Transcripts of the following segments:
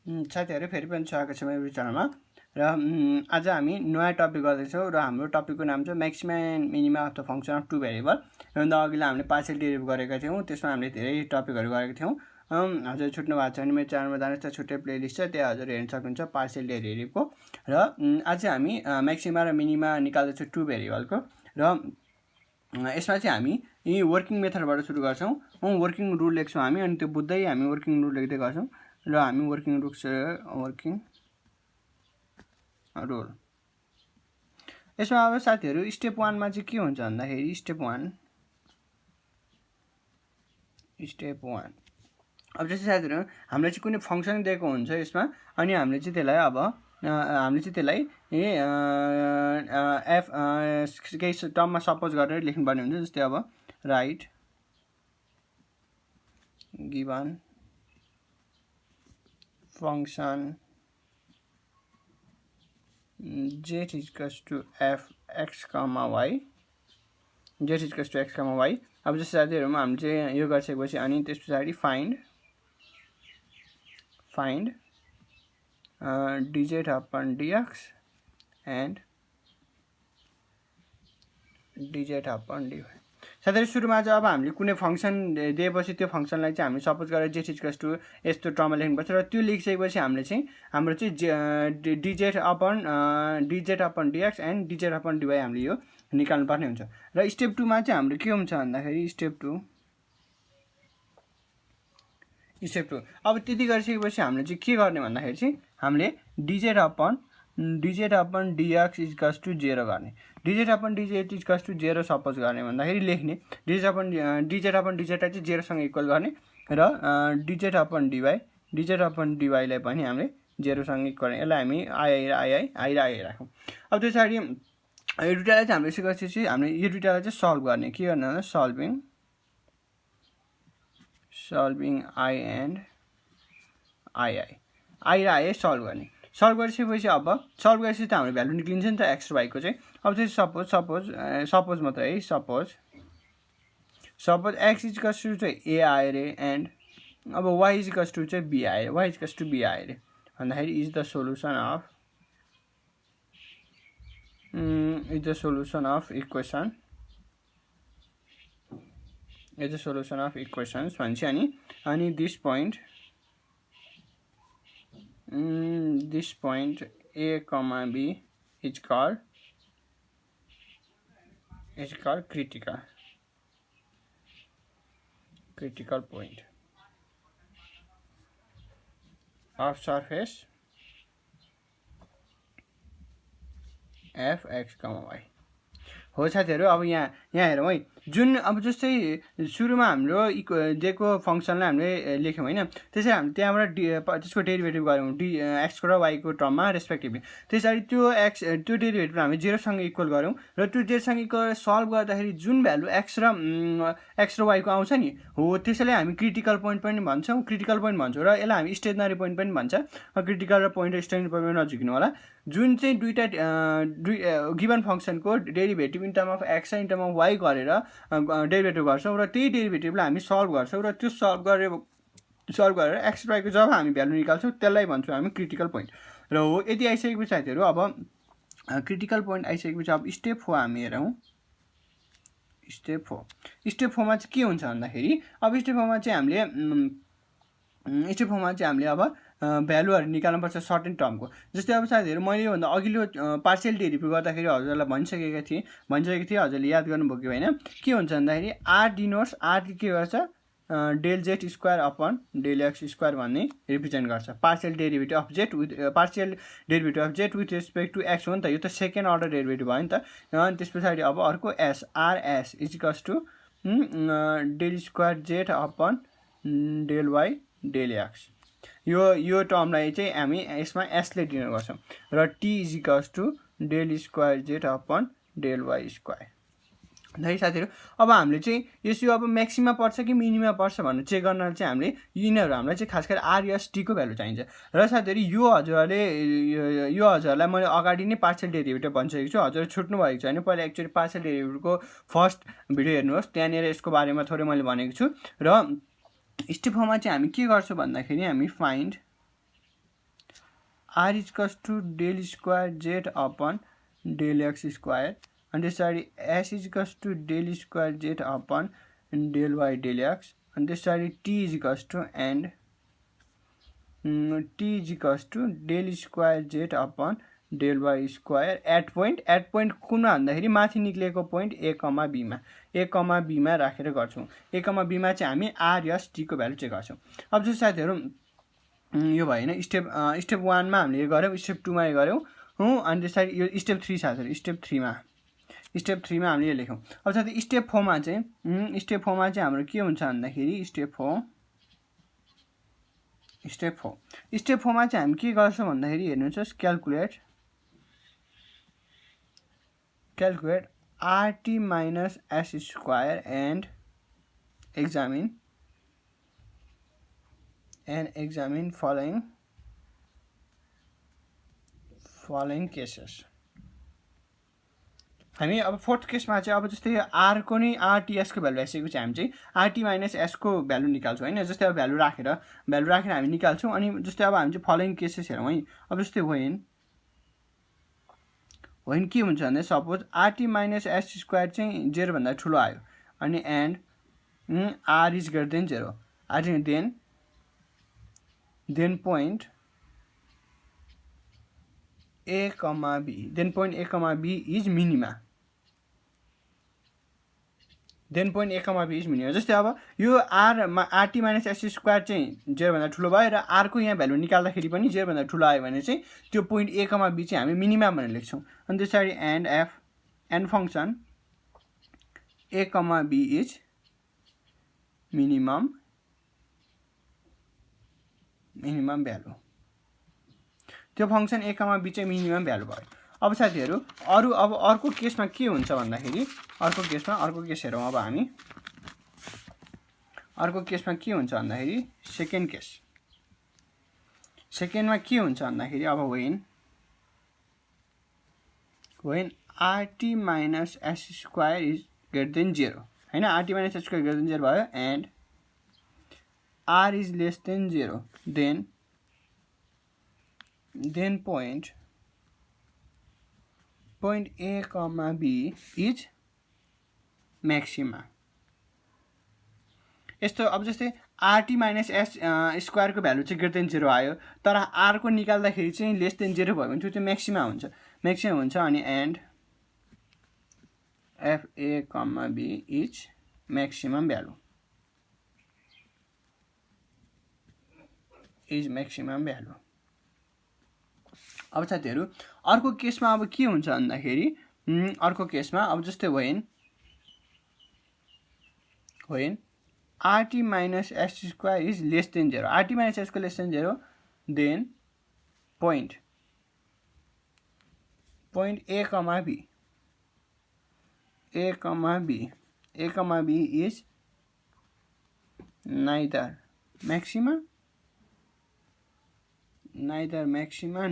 साथीहरु फेरि पनि स्वागत छ मेरो च्यानलमा र आज हामी नयाँ टपिक गर्दैछौँ र हाम्रो टपिकको नाम छ maxima and minima of the function of two variable. भन्दा अघिल्लो हामीले पार्शियल डेरिभेटिभ गरेका थियौँ, त्यसमा हामीले धेरै टपिकहरु गरेका थियौँ। हजुर छुट्नु भएको छ भने मेरो च्यानलमा जानुहोस्, त्यहाँ छुट्टै प्लेलिस्ट छ, त्यहाँ हजुर हेर्न सक्नुहुन्छ पार्शियल डेरिभेटिभको। र आज हामी म्याक्सिमा र मिनिमा निकाल्दैछौँ टु भेरिएबलको। र यसमा चाहिँ हामी यी वर्किङ मेथडबाट सुरु गर्छौँ। वर्किङ रुल लेख्छौँ हामी, अनि त्यो बुझ्दै हामी वर्किङ रुल लेख्दै गर्छौँ। र हामी वर्किङ रुल यसमा अब साथीहरु स्टेप 1 मा चाहिँ के हुन्छ भन्दाखेरि स्टेप 1 अब जस्तै साथीहरु हामीले चाहिँ कुनै फंक्सन दिएको हुन्छ यसमा, अनि हामीले चाहिँ त्यसलाई एफ केही टर्ममा सपोज गरेर लेख्नुपर्ने हुन्छ। जस्तै अब right given function z is equals to fx comma y, z is equals to x comma y। अब जस्तो साथीहरुमा हामीले चाहिँ यो गरिसकेपछि अनि त्यसपछि find dz upon dx and dz upon dy। साथै सुरुमा चाहिँ अब हामीले कुनै फंक्सन दिएपछि त्यो फंक्सनलाई चाहिँ हामी सपोज गरेर z इक्वल्स टु यस्तो टर्ममा लेख्नुपर्छ। र त्यो लेखिसकेपछि हामीले चाहिँ हाम्रो चाहिँ dz upon dx and dz upon dy हामीले यो निकाल्नु पर्ने हुन्छ। र स्टेप 2 मा चाहिँ हाम्रो के हुन्छ भन्दाखेरि स्टेप 2 अब त्यति गरिसकेपछि हामीले चाहिँ के गर्ने भन्दाखेरि चाहिँ हामीले dz upon dx is equals to 0 गर्ने, dz upon dz is equals to 0 suppose गर्ने भन्दाखेरि लेख्ने, dz upon dz लाई चाहिँ 0 सँग इक्वल गर्ने, र dz upon dy लाई पनि हामीले 0 सँग इक्वल गर्ने। यसलाई हामी i राखौं। अब त्यसरी यो दुईटालाई चाहिँ हामीले सिकेपछि हामीले यो दुईटालाई चाहिँ सल्भ गर्ने, के गर्ने भन्दा सल्भिङ i and i र i सल्भ गर्ने। सल्भ गरिसकेपछि अब सल्भ गरेपछि त हाम्रो भ्यालु निक्लिन्छ नि त x र y को चाहिँ। अब चाहिँ सपोज मात्र है, suppose x is equals to चाहिँ a आयो रे एन्ड अब y इज इक्वल्स टु चाहिँ b आयो, रे भन्दाखेरि is the solution of equations भन्छ। अनि this point a comma b is called critical point of surface fx comma y हो साथीहरु। अब यहाँ हेरौँ है, जुन अब जस्तै सुरुमा हाम्रो दिएको फंक्सनलाई हामीले लेख्यौं हैन, त्यसै हामी त्यहाँबाट त्यसको डेरिभेटिभ गरौँ x को र y को टर्ममा रेस्पेक्टिभली। त्यसरी त्यो डेरिभेटिभ हामी 0 सँग इक्वल गरौँ, र त्यो 0 सँग इक्वल सल्भ गर्दाखेरि जुन भ्यालु x र y को आउँछ नि हो, त्यसैले हामी क्रिटिकल पोइन्ट पनि भन्छौं, र यसलाई हामी स्टेशनरी पोइन्ट पनि भन्छ। क्रिटिकल र पोइन्ट र स्टेशनरी पोइन्ट नजिकिनु होला। जुन चाहिँ दुईटा गिवन फंक्सनको derivative in term of x in term of y गरेर डेरिभेटिभ गर्छौं, र त्यही डेरिभेटिभलाई हामी सल्भ गर्छौं, र त्यो सल्भ गरेर x र y को जब हामी भ्यालु निकाल्छौं त्यसलाई भन्छौं हामी क्रिटिकल पोइन्ट। र हो यदि आइसकेपछि साथीहरु अब क्रिटिकल पोइन्ट आइसकेपछि अब स्टेप 4 हामी हेरौँ। स्टेप 4 मा चाहिँ के हुन्छ भन्दाखेरि अब स्टेप 4 मा चाहिँ हामीले अब भ्यालुहरु निकाल्नु पर्छ सर्टेन टर्मको। जस्तै अब साथीहरु मैले यो भन्दा अघिल्लो पार्शियल डेरिभेटिभ गर्दाखेरि हजुरलाई भनिसकेको थिए हजुरले याद गर्नुभयो कि हैन। के हुन्छ भन्दाखेरि r डिनोट्स r के गर्छ del z square upon del x square भन्ने रिप्रेजेन्ट गर्छ partial derivative of z with respect to x हो नि त, यो त सेकेन्ड अर्डर डेरिभेटिभ भयो नि त। अनि त्यसपछि अब अर्को s rs is equals to del square z upon del y del x। यो टर्मलाई चाहिँ हामी यसमा s ले डिनोट गर्छौं, र t is equals to del square z upon del y square. है साथीहरु, अब हामीले चाहिँ यो अब म्याक्सिमा पर्छ कि मिनिमा पर्छ भनेर चेक गर्न चाहिँ हामीले यिनीहरु हामीलाई चाहिँ खास गरी r s t को भ्यालु चाहिन्छ। र साथीहरु यो हजुरलाई मैले अगाडि नै पार्शियल डेरिभेटिभ भनिसकेको छु, हजुर छुट्नु भएको छ भने पहिला एक्चुअली पार्शियल डेरिभेटिभको फर्स्ट भिडियो हेर्नुहोस्, त्यहाँनेर यसको बारेमा थोरै मैले भनेको छु। र स्टेप 4 मा चाहिँ हामी के गर्छौं भन्दाखेरि हामी find R equals to del square Z upon del X square अनि त्यस पछाडि S equals to del square Z upon del Y del X अनि त्यस पछाडि T equals to and T equals to del square Z upon del Y square at point कुनमा भन्दाखेरि माथि निक्लेको पोइन्ट ए कमा बीमा राखेर गर्छौँ। ए कमा बीमा चाहिँ हामी आर एस टीको भ्यालु चाहिँ गर्छौँ। अब जस्तो साथीहरू यो भएन स्टेप 1 मा हामीले यो गऱ्यौँ, स्टेप 2 मा यो गऱ्यौँ अनि त्यसरी यो स्टेप 3 साथीहरू स्टेप 3 मा हामीले यो लेख्यौँ। अब साथी स्टेप 4 मा चाहिँ हाम्रो के हुन्छ भन्दाखेरि स्टेप 4 मा चाहिँ हामी के गर्छौँ भन्दाखेरि हेर्नुहोस् calculate RT minus S square and examine following cases। हामी अब फोर्थ केसमा चाहिँ अब जस्तै आर को नि आरटीएसको भ्यालु आइसकेपछि हामी चाहिँ आरटी माइनस एसको भ्यालु निकाल्छौँ होइन। जस्तै अब भ्यालु राखेर हामी निकाल्छौँ। अनि जस्तै अब हामी चाहिँ फलोइङ केसेस हेरौँ है। अब जस्तै वेन के हुन्छ भन्दा suppose R T minus S square चाहिँ 0 भन्दा ठुलो आयो अनि and R is greater than 0 then point A comma B is minima जस्तै अब यो आरटी माइनस एस स्क्वायर चाहिँ 0 भन्दा ठुलो भयो र आरको यहाँ भ्यालु निकाल्दाखेरि पनि 0 भन्दा ठुलो आयो भने चाहिँ त्यो पोइन्ट ए कमा बी चाहिँ हामी मिनिमम भनेर लेख्छौँ। अनि त्यसरी and function A comma B is minimum value. त्यो फङ्सन ए कमा बी चाहिँ मिनिमम भ्यालु भयो। अब साथीहरू अर्को केसमा के हुन्छ भन्दाखेरि अर्को केस हेरौँ। अब हामी अर्को केसमा के हुन्छ भन्दाखेरि सेकेन्डमा के हुन्छ भन्दाखेरि अब when RT minus S square is greater than 0 होइन। R T minus S square greater than 0 भयो and R is less than 0 then point A comma B is maxima. यस्तो अब जस्तै आरटी माइनस एस स्क्वायरको भ्यालु चाहिँ ग्रेटर देन 0 आयो तर आरको निकाल्दाखेरि चाहिँ लेस देन 0 भयो भने त्यो म्याक्सिमा हुन्छ अनि and F A comma B is maximum value अब साथीहरू अर्को केसमा अब के हुन्छ भन्दाखेरि अब जस्तै when RT minus S square is less than 0 RT minus S को less than 0 then point A comma B is neither maxima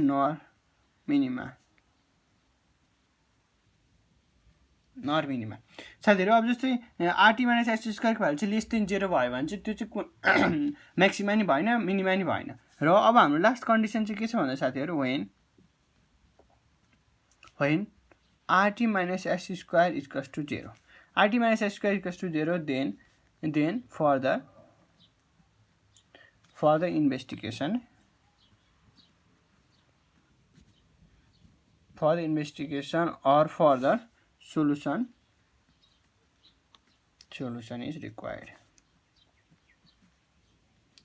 nor minima साथीहरू। अब जस्तै आरटी माइनस एस स्क्वायरको भ्यालु चाहिँ लेस देन 0 भयो भने चाहिँ त्यो चाहिँ म्याक्सिमा नि भएन मिनिमा नि भएन। र अब हाम्रो लास्ट कन्डिसन चाहिँ के छ भन्दा साथीहरू when RT minus S square equals to 0 RT minus S square equals to 0 then further investigation or further solution is required।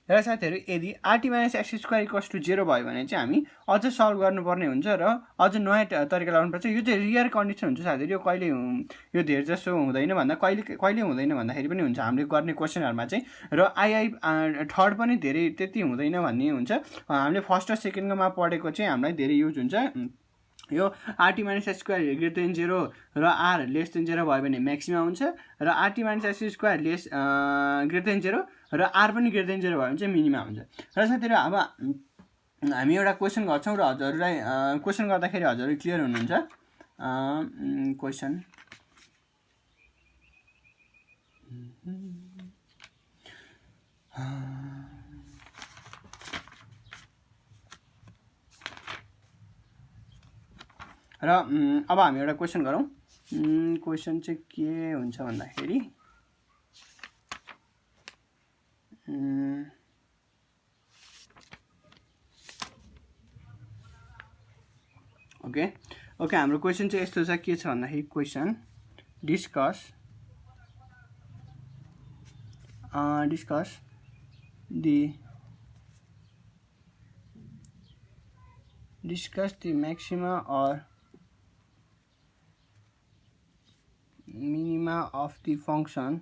र साथीहरू यदि R T minus X square equals to 0 भयो भने चाहिँ हामी अझ सल्भ गर्नुपर्ने हुन्छ र अझ नयाँ तरिका लगाउनुपर्छ। यो चाहिँ रियर कन्डिसन हुन्छ साथीहरू। यो कहिले यो धेरै जसो हुँदैन भन्दा कहिले हुँदैन भन्दाखेरि पनि हुन्छ हामीले गर्ने क्वेसनहरूमा चाहिँ। र थर्ड पनि धेरै त्यति हुँदैन भन्ने हुन्छ। हामीले फर्स्ट र सेकेन्डमा पढेको चाहिँ हामीलाई धेरै युज हुन्छ। यो RT minus S square greater than 0 र आर लेस देन 0 भयो भने म्याक्सिमा हुन्छ र RT minus S square greater than 0 र आर पनि ग्रेटर देन 0 भयो भने चाहिँ मिनिमा हुन्छ। र साथीहरू अब हामी एउटा क्वेसन गर्छौँ र हजुरहरूलाई क्वेसन गर्दाखेरि हजुरहरू क्लियर हुनुहुन्छ। क्वेसन र अब हामी एउटा क्वेसन गरौँ। क्वेसन चाहिँ के हुन्छ भन्दाखेरि ओके हाम्रो क्वेसन चाहिँ यस्तो छ, के छ भन्दाखेरि question discuss the maxima or minima of the function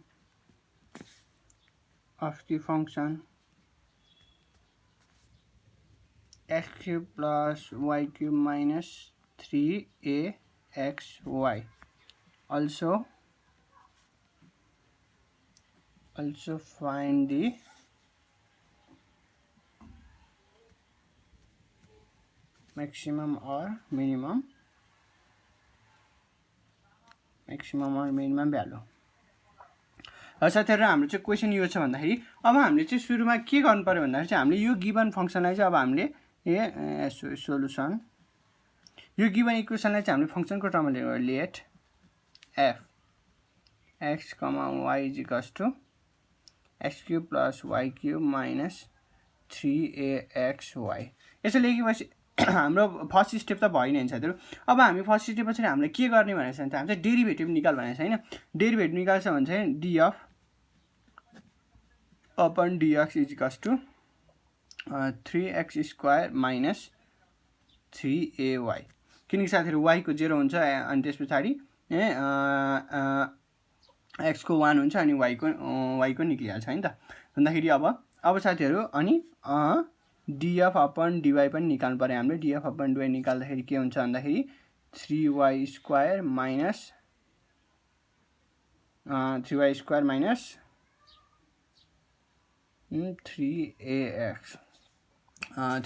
x cube plus y cube minus 3axy. Also find the maximum or minimum value. साथीहरु हाम्रो चाहिँ क्वेसन यो छ भन्दाखेरि अब हामीले चाहिँ सुरुमा के गर्नु पर्यो भन्दाखेरि चाहिँ हामीले यो गिवन फंक्सनलाई चाहिँ अब हामीले सोलुसन यो गिवन इक्वेसनलाई चाहिँ हामीले फंक्सनको टर्ममा लिनु, late f x, y = x cube plus y cube minus 3axy। यसो लेखेपछि हाम्रो फर्स्ट स्टेप त भइ नै साथीहरु। अब हामी फर्स्ट स्टेप पछि हामीले के गर्ने भनेछ भने हामी चाहिँ डेरिभेटिभ निकाल भनेछ हैन। डेरिभेटिभ निकाल्छ भने चाहिँ df upon dx = 3x² minus 3ay। किनकि साथीहरु y को 0 हुन्छ अनि त्यसपछि x को 1 हुन्छ अनि y को निक्लिहाल्छ हैन त। भन्दाखेरि अब साथीहरु अनि df upon dy पनि निकाल्नु पर्यो हामीले। df upon dy निकाल्दाखेरि के हुन्छ भन्दाखेरि 3y² minus 3ax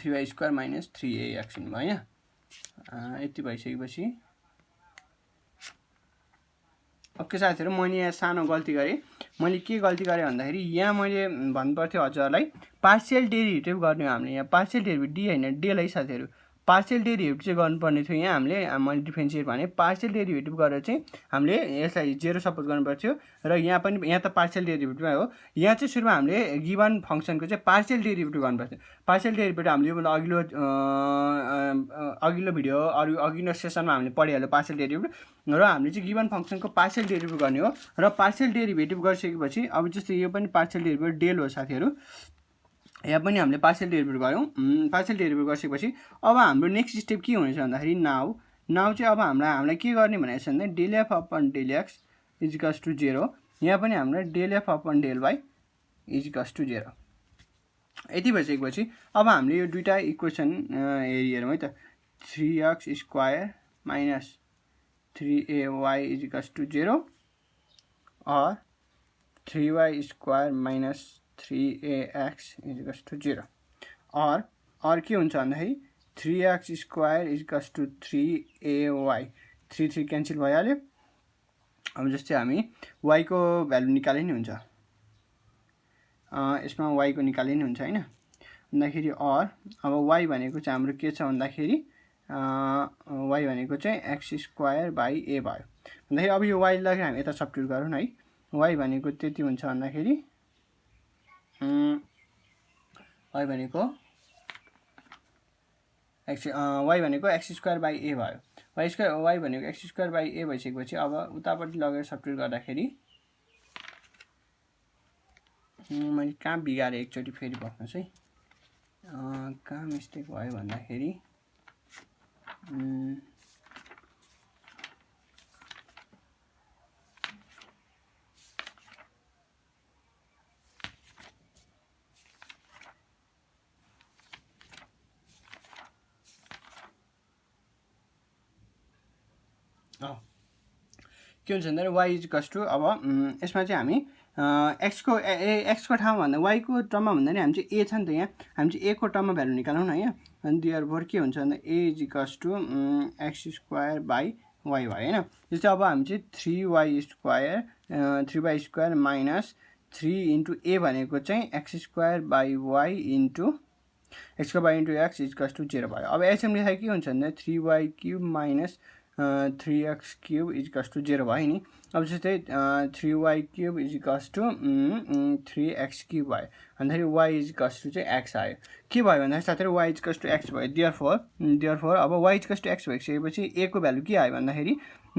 3y² minus 3ax हुनु भयो हैन। यति भइसकेपछि ओके साथीहरु, मैले यहाँ सानो गल्ती गरेँ। मैले के गल्ती गरेँ भन्दाखेरि यहाँ मैले भन्नु पर्थ्यो हजुरलाई पार्शियल डेरिभेटिभ गर्ने। हामीले यहाँ पार्शियल डेरिभेटिभ डी हैन डेल है साथीहरु। पार्शियल डेरिभेटिभ चाहिँ गर्नुपर्ने थियो। यहाँ हामीले मैले डिफरेन्शिएट भने पार्शियल डेरिभेटिभ गरेर चाहिँ हामीले यसलाई 0 सपोज गर्नु पर्थ्यो र यहाँ पनि यहाँ त पार्शियल डेरिभेटिभ हो। यहाँ चाहिँ सुरुमा हामीले गिवन फंक्सनको चाहिँ पार्शियल डेरिभेटिभ गर्नु पर्थ्यो। पार्शियल डेरिभेटिभ हामीले यो अघिल्लो भिडियो अघिल्लो सेसनमा हामीले पढिहाल्यो पार्शियल डेरिभेटिभ र हामीले चाहिँ गिवन फंक्सनको पार्शियल डेरिभेटिभ गर्ने हो। र पार्शियल डेरिभेटिभ गरिसकेपछि अब जस्तै यो पनि पार्शियल डेरिभेटिभ डेल हो साथीहरु। यहाँ पनि हामीले पार्शियल डेरिभेटिभ गर्यौं। पार्शियल डेरिभेटिभ गरिसकेपछि अब हाम्रो नेक्स्ट स्टेप के हुनेछ भन्दाखेरि नाउ चाहिँ अब हामीलाई के गर्ने भनेको छ भन्दा del f upon del x = 0। यहाँ पनि हाम्रो del f upon del y = 0। यति भइसकेपछि अब हामीले यो दुईटा इक्वेसन हेरौँ है त। 3x² minus 3ay = 0 or 3y² minus 3ax = 0 or के हुन्छ भन्दाखेरि 3x² = 3ay 3 क्यान्सल भइहाल्यो। अब जस्तै हामी y को भ्यालु निकाले नि हुन्छ। यसमा y को निकाले नि हुन्छ हैन। भन्दाखेरि और अब y भनेको चाहिँ हाम्रो के छ भन्दाखेरि y भनेको चाहिँ x² / a भयो। भन्दाखेरि अब यो y लाई हामी यता सब्स्टिट्युट गरौँ है। y भनेको त्यति हुन्छ भन्दाखेरि y भनेको x² / a भयो। y भनेको x² / a भइसकेपछि अब उतापट्टि लगेर सब्स्टिट्युट गर्दाखेरि मैले कहाँ बिगारे एकचोटी फेरि बस्नुस् है। कहाँ मिस्टेक भयो भन्दाखेरि के हुन्छ भन्दा y = अब यसमा चाहिँ हामी x को ठाउँमा भन्दा y को टर्ममा भन्दा नि हामी चाहिँ a छ नि त। यहाँ हामी चाहिँ a को टर्ममा भ्यालु निकालौँ न यहाँ। अनि देयरफोर के हुन्छ भन्दा a = x² / y भयो हैन। जस्तै अब हामी चाहिँ 3y² minus 3 * a भनेको चाहिँ x² / y * x² / x = 0 भयो। अब यसरी लेख्दा के हुन्छ भन्दा 3y³ minus 3x³ equals to 0 भयो नि। अब जस्तै 3y³ इजिकल्स टु 3x³ भयो भन्दाखेरि y इजिकल्स टु चाहिँ x आयो। के भयो भन्दाखेरि साथीहरू y इजिकल्स टु x भयो। देयरफोर अब y इजिकल्स टु x भइसकेपछि a को भ्यालु के आयो भन्दाखेरि a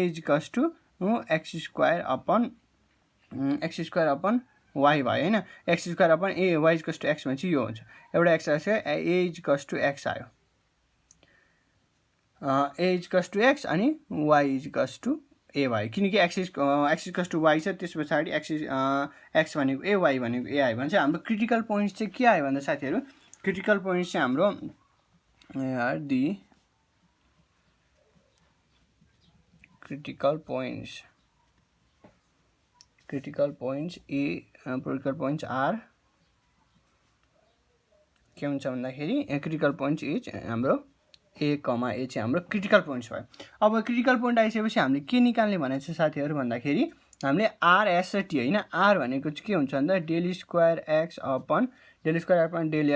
equals to x² upon y भयो हैन। x² upon a y equals to x भनेपछि यो हुन्छ। एउटा x आयो a इजिकल्स टु x आयो। a इजिकल्स टु x अनि y इजिकल्स टु a भयो। किनकि x इजिकल्स टु y छ, त्यस पछाडि x भनेको a y भनेको a आयो भने चाहिँ हाम्रो क्रिटिकल पोइन्ट चाहिँ के आयो भन्दा साथीहरू क्रिटिकल पोइन्ट चाहिँ हाम्रो क्रिटिकल पोइन्ट्स आर के हुन्छ भन्दाखेरि क्रिटिकल पोइन्ट्स इज हाम्रो a, a चाहिँ हाम्रो क्रिटिकल पोइन्ट्स भयो। अब क्रिटिकल पोइन्ट आइसकेपछि हामीले के निकाल्ने भनेको छ साथीहरू भन्दाखेरि हामीले r s र t हैन। r भनेको चाहिँ के हुन्छ भन्दा del square x upon del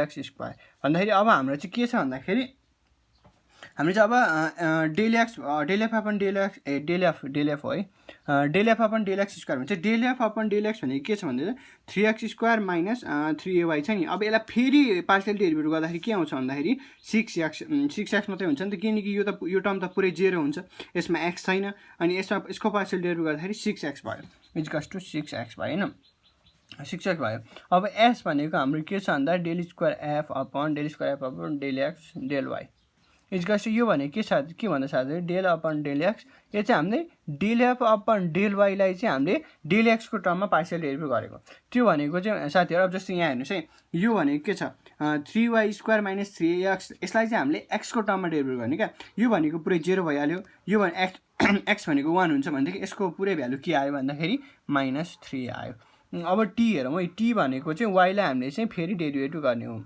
x square भन्दाखेरि अब हाम्रो चाहिँ के छ भन्दाखेरि हामीले चाहिँ अब del f upon del f हो है। Del f upon del x square भन्छ। Del f upon del x भनेको के छ भन्दा 3x स्क्वायर माइनस 3ay छ नि। अब यसलाई फेरि पार्शियल डेरिभेटिभ गर्दाखेरि के आउँछ भन्दाखेरि 6x मात्रै हुन्छ नि त, किनकि यो टर्म त पुरै 0 हुन्छ, यसमा x छैन अनि यसको पार्शियल डेरिभेटिभ गर्दाखेरि 6x भयो इजिकल्स टु 6x भयो हैन। 6x भयो। अब s भनेको हाम्रो के छ भन्दा del square f upon del x del y equals to यो भनेको के भन्दा साथै डेल अपन डेल x। यो चाहिँ हामीले del f upon del y लाई चाहिँ हामीले डेल x को टर्ममा पार्शियल डेरिभेटिभ गरेको। त्यो भनेको चाहिँ साथीहरू अब जस्तो यहाँ हेर्नुहोस् है, यो भनेको के छ 3y स्क्वायर माइनस 3x, यसलाई चाहिँ हामीले x को टर्ममा डेरिभेटिभ गर्ने क्या। यो भनेको पुरै 0 भइहाल्यो। यो भने x भनेको 1 हुन्छ भनेदेखि यसको पुरै भ्यालु के आयो भन्दाखेरि -3 आयो। अब t हेरौँ है, t भनेको चाहिँ y लाई हामीले चाहिँ फेरि डेरिभेटिभ गर्ने हो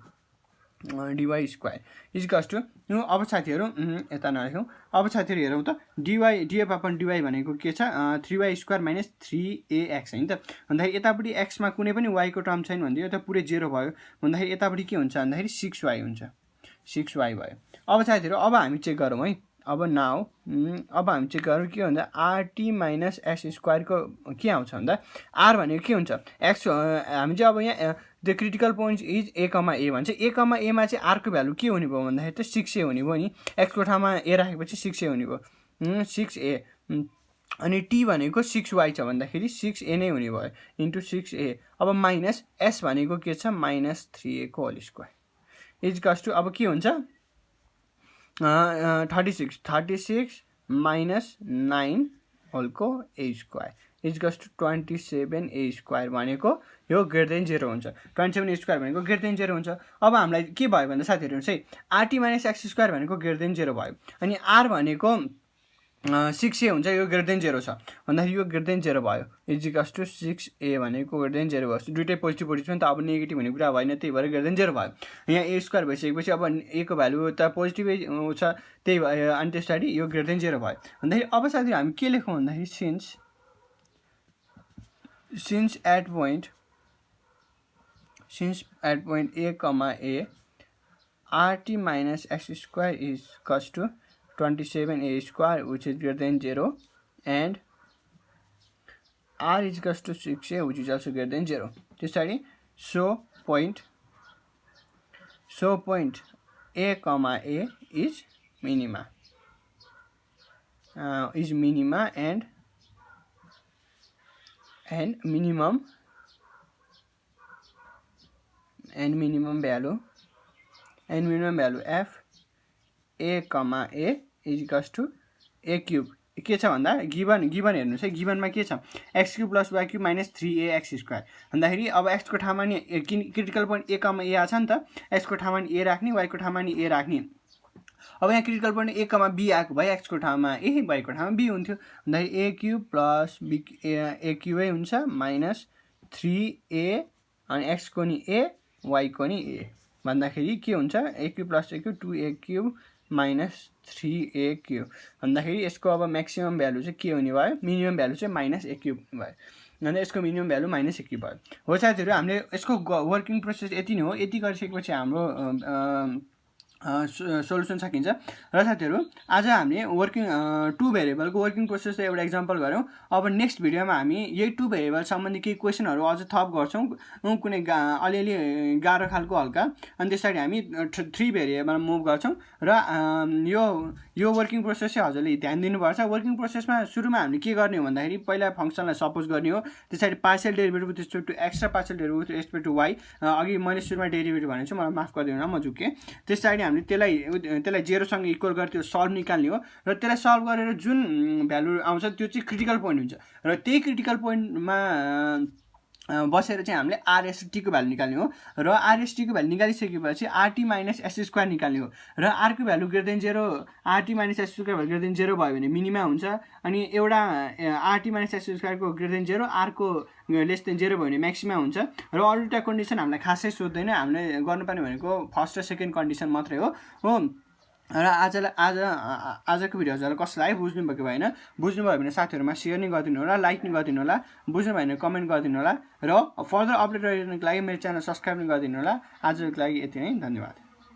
dy स्क्वायर इजिकल्स टु अब साथीहरू यता नलेखौँ। अब साथीहरू हेरौँ त df अपन dy भनेको के छ 3y स्क्वायर माइनस 3ax हैन त। भन्दाखेरि यतापट्टि x मा कुनै पनि y को टर्म छैन भन्दा यो त पुरै 0 भयो भन्दाखेरि यतापट्टि के हुन्छ भन्दाखेरि 6y हुन्छ, 6y भयो। अब साथीहरू अब हामी चेक गरौँ है। अब हामी चेक गरौँ के भन्दा rt माइनस x स्क्वायरको के आउँछ भन्दा r भनेको के हुन्छ x। हामी चाहिँ अब यहाँ the critical point is a, a भन्छ। a, a मा चाहिँ r को भ्यालु के हुने भयो भन्दाखेरि त 6a हुने भयो नि। x को ठाउँमा a राखेपछि 6a हुने भयो 6a अनि t भनेको 6y छ भन्दाखेरि 6a नै हुने भयो इन्टु 6a। अब माइनस s भनेको के छ -3a को होल स्क्वायर इजिकल्स टु अब के हुन्छ 36 माइनस 9 होलको a square equals to 27a square भनेको यो ग्रेटर देन 0 हुन्छ। 27a स्क्वायर भनेको ग्रेटर देन 0 हुन्छ। अब हामीलाई के भयो भन्दा साथीहरू चाहिँ rt माइनस x स्क्वायर भनेको ग्रेटर देन 0 भयो अनि r भनेको 6a हुन्छ, यो ग्रेटर देन 0 छ भन्दाखेरि यो ग्रेटर देन 0 भयो इजिकल्स टु 6a भनेको ग्रेटर देन 0 भयो। दुइटै पोजिटिभ छ नि त, अब नेगेटिभ हुने कुरा भएन, त्यही भएर ग्रेटर देन 0 भयो। यहाँ a स्क्वायर भइसकेपछि अब a को भ्यालु त पोजिटिभै छ, त्यही भयो अनि त्यस पछाडि यो ग्रेटर देन 0 भयो भन्दाखेरि अब साथीहरू हामी के लेखौँ भन्दाखेरि since at point a, rt minus x square is equals to 27a square which is greater than 0 and r is equals to 6a which is also greater than 0. त्यसरी so point a comma a is minima and minimum value f a comma a is equals to a cube के छ भन्दा given हेर्नुस् है, गिवनमा के छ x cube plus y cube minus 3ax square भन्दाखेरि अब x को ठाउँमा नि critical point a comma a आछ नि त, x को ठाउँमा नि a राख्ने y को ठाउँमा नि a राख्ने। अब यहाँ critical point a comma b आएको भए x को ठाउँमा a y को ठाउँमा b हुन्थ्यो भन्दाखेरि a cube plus b a क्यूबै हुन्छ माइनस 3a अनि x को नि a y को नि a भन्दाखेरि के हुन्छ a cube plus a cube 2a cube minus 3a cube भन्दाखेरि यसको अब म्याक्सिमम भ्यालु चाहिँ के हुने भयो, मिनिमम भ्यालु चाहिँ माइनस a क्यूब भयो अनि यसको minimum value minus a cube भयो। हो साथीहरू हामीले यसको वर्किङ प्रोसेस यति नै हो। यति गरिसकेपछि हाम्रो सोल्युसन सकिन्छ। र साथीहरू आज हामीले वर्किङ 2 भेरिएबलको वर्किङ प्रोसेस एउटा इक्जाम्पल गऱ्यौँ। अब नेक्स्ट भिडियोमा हामी यही 2 भेरिएबल सम्बन्धी केही क्वेसनहरू अझ थप गर्छौँ, कुनै अलिअलि गाह्रो खालको हल्का, अनि त्यसरी हामी 3 भेरिएबल मुभ गर्छौँ। र यो वर्किङ प्रोसेस चाहिँ हजुरले ध्यान दिनुपर्छ। वर्किङ प्रोसेसमा सुरुमा हामीले के गर्ने हो भन्दाखेरि पहिला फङ्सनलाई सपोज गर्ने हो, त्यसरी partial derivative with respect to X र partial derivative with respect to Y. अघि मैले सुरुमा डेरिभेटिभ भनेको छु, मलाई माफ गरिदिनु न, म झुकेँ। त्यसरी हामीले त्यसलाई जेरोसँग इक्वल गरेर त्यो सल्भ निकाल्ने हो। र त्यसलाई सल्भ गरेर जुन भ्यालु आउँछ त्यो चाहिँ क्रिटिकल पोइन्ट हुन्छ। र त्यही क्रिटिकल पोइन्टमा बसेर चाहिँ हामीले आरएसटीको भ्यालु निकाल्ने हो। र आरएसटीको भ्यालु निकालिसकेपछि आरटी माइनस एस स्क्वायर निकाल्ने हो। र आरको value greater than 0, RT minus S square value greater than 0 भयो भने मिनिमा हुन्छ। अनि एउटा आरटी माइनस एस स्क्वायरको ग्रेटर देन 0, आरको लेस देन 0 भयो भने म्याक्सिमा हुन्छ। र अरू दुईवटा कन्डिसन हामीलाई खासै सोध्दैन, हामीले गर्नुपर्ने भनेको फर्स्ट र सेकेन्ड कन्डिसन मात्रै हो। र आजको भिडियो हजुरलाई कस्तो लाग्यो बुझ्नुभएको भएन? बुझ्नुभयो भने साथीहरूमा सेयर नै गरिदिनु होला, लाइक नै गरिदिनु होला, बुझ्नु भयो भने कमेन्ट गरिदिनु होला। र फर्दर अपडेट रहनको लागि मेरो च्यानल सब्सक्राइब नै गरिदिनु होला। आजको लागि यति नै, धन्यवाद।